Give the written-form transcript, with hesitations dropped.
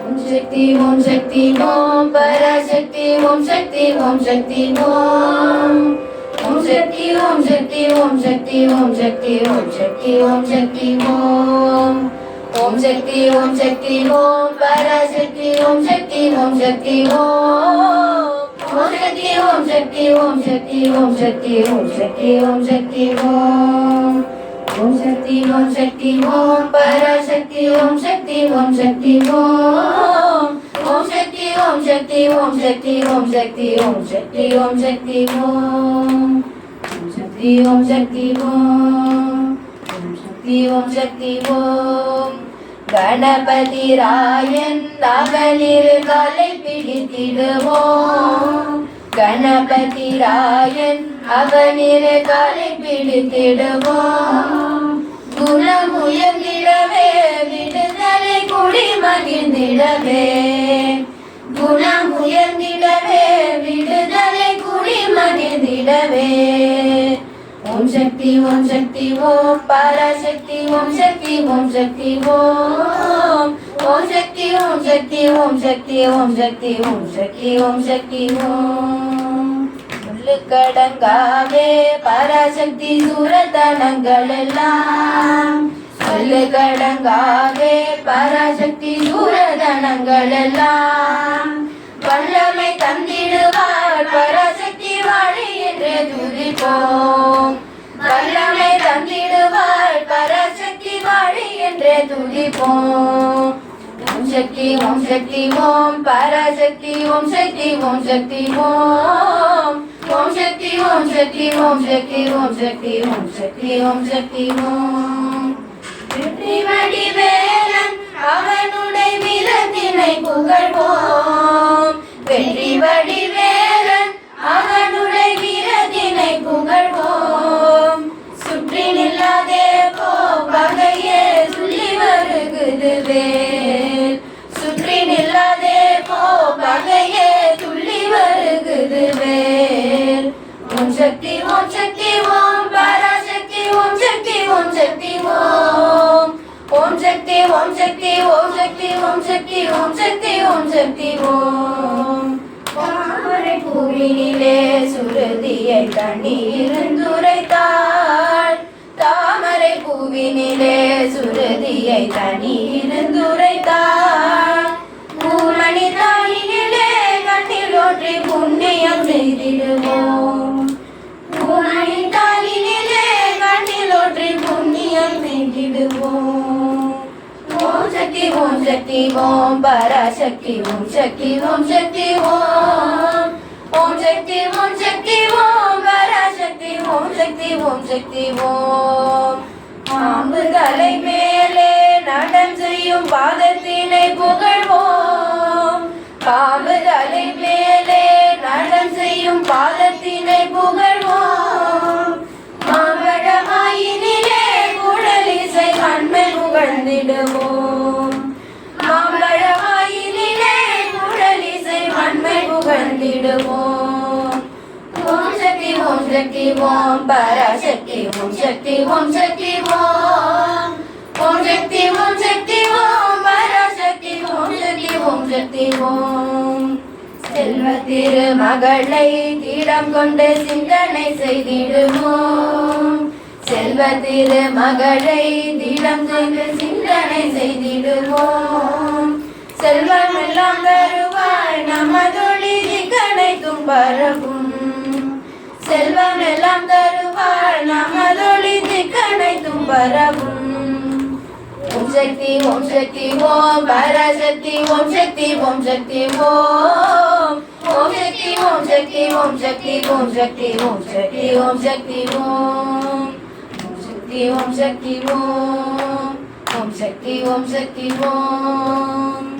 ஓம் சக்தி ஓம் சக்தி ஓம் பராசக்தி ஓம் சக்தி ஓம் சக்தி ஓம் ஓம் சக்தி ஓம் சக்தி ஓம் சக்தி ஓம் சக்தி ஓம் சக்தி ஓம் சக்தி ஓம் ஓம் சக்தி ஓம் சக்தி ஓம் பராசக்தி ஓம் சக்தி ஓம் சக்தி ஓம் ஓம் சக்தி ஓம் சக்தி ஓம் சக்தி ஓம் சக்தி ஓம் சக்தி ஓம் சக்தி ஓம் ஓம் சக்தி ஓம் சக்தி ஓம் பராசக்தி ஓம் சக்தி ஓம் சக்தி ஓம் ஓம் சக்தி ஓம் சக்தி ஓம் சக்தி ஓம் சக்தி ஓம் சக்தி ஓம் சக்தி ஓம் ஓம் சக்தி ஓம் சக்தி ஓம் ஓம் சக்தி ஓம் சக்தி ஓம் கணபதி ராயன் அவனிரு காலை பிடித்திடுவோம் கணபதி ராயன் அவனிரு காலை பிடித்திடுவோம் குணம் உயர்ந்திடவே விடுதலை குடி மகிழ்ந்திடவே குணம் உயர்ந்திடவே விடுதலை குடி மகிழ்ந்திடவே ஓம் சக்தி ஓம் சக்தி ஓம் பராசக்தி ஓம் சக்தி ஓம் சக்தி ஓம் ஓம் சக்தி ஓம் சக்தி ஓம் சக்தி ஓம் சக்தி ஓம் சக்தி ஓம் சக்தி ஓம் சொல்லுக்கடங்காவே பராசக்தி சூரதனங்கள் எல்லாம் சொல்லுக்கடங்காவே பராசக்தி சூரதனங்கள் எல்லாம் வல்லமை தந்திடுவார் பராசக்தி வாழி என்று துதிப்போம் வல்லமை தந்திடுவார் பராசக்தி வாழி என்று துதிப்போம் ஓம் சக்தி ஓம் சக்தி ஓம் பராசக்தி ஓம் சக்தி ஓம் சக்தி ஓம் ஓம் சக்தி ஓம் சக்தி ஓம் சக்தி ஓம் சக்தி ஓம் சக்தி ஓம் சக்தி ஓம் வெற்றி வடிவேலன் அவனுடைய வீரத்தினை புகழ்வோம் வெற்றி வடிவேலன் அவனுடைய வீரத்தினை புகழ்வோம் சுற்றி நில்லாதே போ பகையே சொல்லி வருகுது வேல் சுற்றி நில்லாதே போ பகையே சொல்லி வருகுது வேல் ஓம் சக்தி ஓம் சக்தி ஓம் பராசக்தி ஓம் சக்தி ஓம் சக்தி ஓம் ஓம் சக்தி ஓம் சக்தி ஓம் சக்தி ஓம் சக்தி ஓம் சக்தி ஓம் சக்தி ஓம் தாமரை பூவினிலே சுருதியை தண்ணீருந்துரைத்தாள் தாமரை பூவினிலே சுருதியை தண்ணீருந்துரைத்தாள் பூமணி தாயினிலே கண்ணில் ஒற்றி புண்ணியம் செய்திடுவோம் பூமணி தாயினிலே கண்ணில் ஒற்றி புண்ணியம் செய்திடுவோம் ஓம் சக்தி ஓம் சக்தி ஓம் பராசக்தி ஓம் சக்தி ஓம் சக்தி ஓம் ஓம் சக்தி ஓம் சக்தி ஓம் பராசக்தி ஓம் சக்தி ஓம் சக்தி ஓம் பாம்பு தலை மேலே நடம் செய்யும் பாதத்தினை புகழ்வோம் பாம்பு தலை மேலே நடம் செய்யும் பாதத்தினை புகழ்வோம் மாம்பழமாயினிலே குழலிசை கண்மை புகழ்ந்திடுவோம் மாம்பழமாயினிலே குழலிசை கண்மை புகழ்ந்திடுவோம் ஓம் சக்தி ஓம் சக்தி ஓம் பராசக்தி ஓம் சக்தி ஓம் சக்தி ஓம் ஓம் சக்தி ஓம் சக்தி ஓம் பராசக்தி ஓம் சக்தி ஓம் சக்தி ஓம் செல்வ திருமகளை தீடம் கொண்டு சிந்தனை செய்திடுவோம் செல்வ திருமகளை தீடம் கொண்டு சிந்தனை செய்திடுவோம் செல்வம் எல்லாம் தருவாய் நமதொழி திக்கனைத்தும் பரவும் செல்வம் எல்லாம் தருவாய் நமதொழி திக்கனைத்தும் பரவும் ஓம் சக்தி ஓம் சக்தி ஓம் பராசக்தி ஓம் சக்தி ஓம் சக்தி ஓம் ஓம் சக்தி ஓம் சக்தி ஓம் சக்தி ஓம் சக்தி ஓம் சக்தி ஓம் சக்தி ஓம் ஓம் சக்தி ஓம் சக்தி ஓம் ஓம் சக்தி ஓம் சக்தி ஓம்